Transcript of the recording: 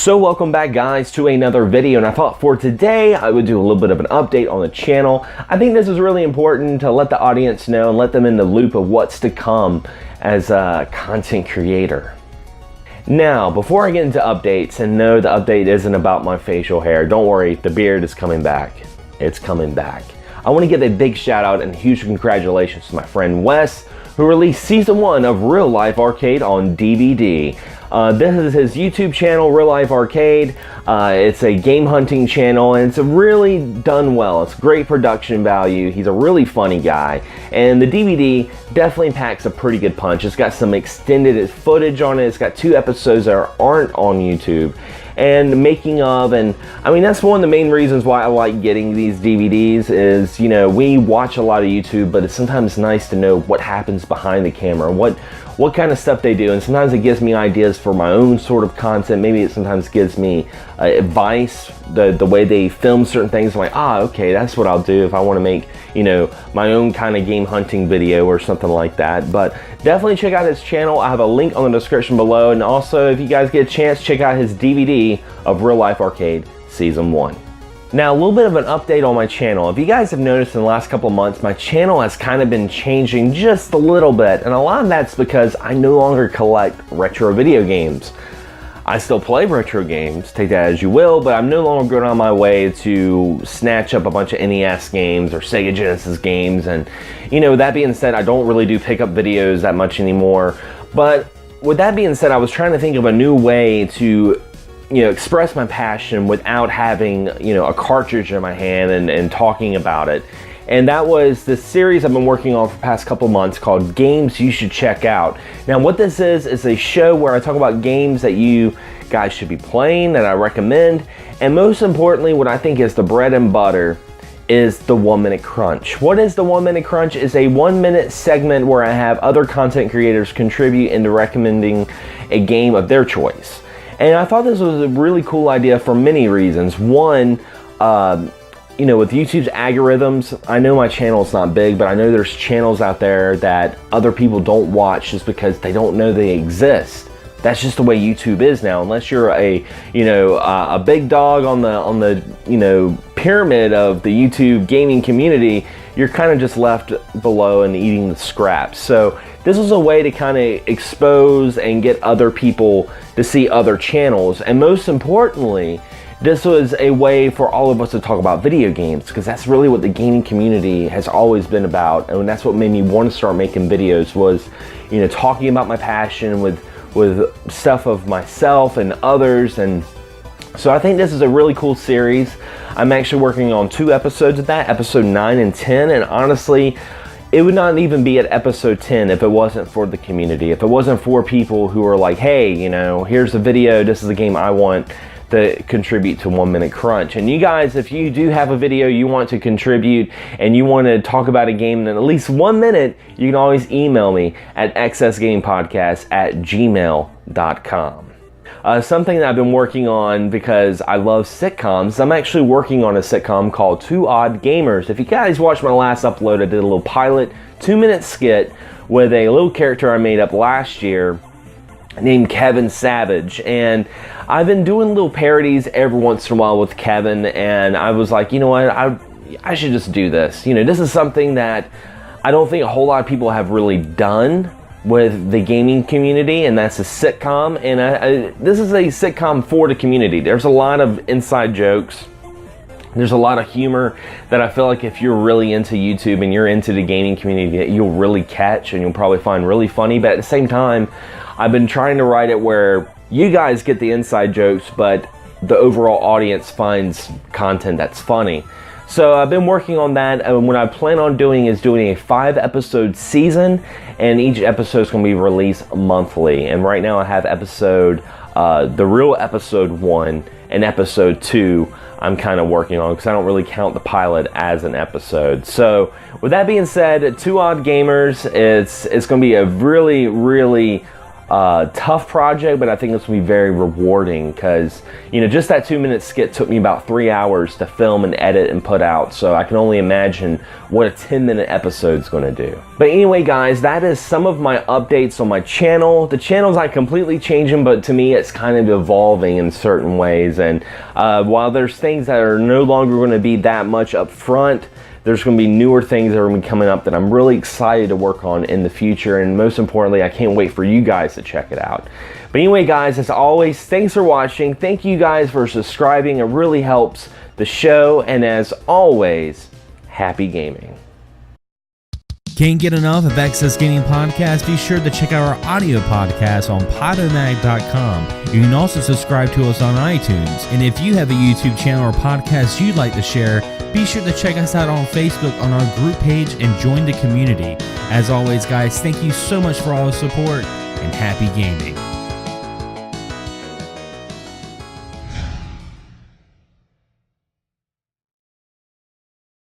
So welcome back guys to another video, and I thought for today I would do a little bit of an update on the channel. I think this is really important to let the audience know and let them in the loop of what's to come as a content creator. Now, before I get into updates, and no, the update isn't about my facial hair. Don't worry, the beard is coming back. It's coming back. I want to give a big shout out and huge congratulations to my friend Wes, who released Season 1 of Real Life Arcade on DVD. This is his YouTube channel, Real Life Arcade. It's a game hunting channel, and it's really done well. It's great production value. He's a really funny guy, and the DVD definitely packs a pretty good punch. It's got some extended footage on it. It's got 2 episodes that aren't on YouTube, and the making of, and I mean, that's one of the main reasons why I like getting these DVDs is, you know, we watch a lot of YouTube, but it's sometimes nice to know what happens behind the camera, what kind of stuff they do, and sometimes it gives me ideas for my own sort of content. Maybe it sometimes gives me advice, the way they film certain things. I'm like, okay, that's what I'll do if I want to make, you know, my own kind of game hunting video or something like that. But definitely check out his channel. I have a link on the description below, and also if you guys get a chance, check out his DVD of Real Life Arcade Season 1. Now, a little bit of an update on my channel. If you guys have noticed in the last couple of months, my channel has kind of been changing just a little bit, and a lot of that's because I no longer collect retro video games. I still play retro games, take that as you will, but I'm no longer going on my way to snatch up a bunch of NES games or Sega Genesis games, and you know, that being said, I don't really do pickup videos that much anymore. But with that being said, I was trying to think of a new way to, you know, express my passion without having, you know, a cartridge in my hand and talking about it. And that was the series I've been working on for the past couple months called Games You Should Check Out. Now, what this is a show where I talk about games that you guys should be playing, that I recommend, and most importantly, what I think is the bread and butter is the 1 Minute Crunch. What is the 1 Minute Crunch? Is a 1 minute segment where I have other content creators contribute into recommending a game of their choice. And I thought this was a really cool idea for many reasons. One, you know, with YouTube's algorithms, I know my channel's not big, but I know there's channels out there that other people don't watch just because they don't know they exist. That's just the way YouTube is now. Unless you're a, you know, a big dog on the you know, pyramid of the YouTube gaming community, you're kind of just left below and eating the scraps. So this was a way to kind of expose and get other people to see other channels, and most importantly, this was a way for all of us to talk about video games, because that's really what the gaming community has always been about, and that's what made me want to start making videos, was, you know, talking about my passion with stuff of myself and others. And so I think this is a really cool series. I'm actually working on 2 episodes of that, episode 9 and 10, and honestly, it would not even be at episode 10 if it wasn't for the community, if it wasn't for people who are like, hey, you know, here's a video, this is a game I want to contribute to 1 Minute Crunch. And you guys, if you do have a video you want to contribute and you want to talk about a game in at least 1 minute, you can always email me at xsgamepodcast@gmail.com. Something that I've been working on because I love sitcoms, I'm actually working on a sitcom called 2 Odd Gamers. If you guys watched my last upload, I did a little pilot 2-minute skit with a little character I made up last year named Kevin Savage, and I've been doing little parodies every once in a while with Kevin, and I was like, you know what, I should just do this. You know, this is something that I don't think a whole lot of people have really done with the gaming community, and that's a sitcom. And this is a sitcom for the community. There's a lot of inside jokes. There's a lot of humor that I feel like if you're really into YouTube and you're into the gaming community, that you'll really catch and you'll probably find really funny. But at the same time, I've been trying to write it where you guys get the inside jokes, but the overall audience finds content that's funny. So I've been working on that, and what I plan on doing is doing a 5-episode season, and each episode is going to be released monthly. And right now I have the real episode 1 and episode 2 I'm kind of working on, because I don't really count the pilot as an episode. So with that being said, 2 Odd Gamers, it's going to be a really, really tough project, but I think this will be very rewarding because, you know, just that 2-minute skit took me about 3 hours to film and edit and put out. So I can only imagine what a 10-minute episode is going to do. But anyway, guys, that is some of my updates on my channel. The channel's not completely changing, but to me, it's kind of evolving in certain ways. And while there's things that are no longer going to be that much up front, there's going to be newer things that are going to be coming up that I'm really excited to work on in the future. And most importantly, I can't wait for you guys to check it out. But anyway, guys, as always, thanks for watching. Thank you guys for subscribing. It really helps the show. And as always, happy gaming. Can't get enough of Excess Gaming Podcast? Be sure to check out our audio podcast on podomag.com. You can also subscribe to us on iTunes. And if you have a YouTube channel or podcast you'd like to share, be sure to check us out on Facebook on our group page and join the community. As always, guys, thank you so much for all the support and happy gaming.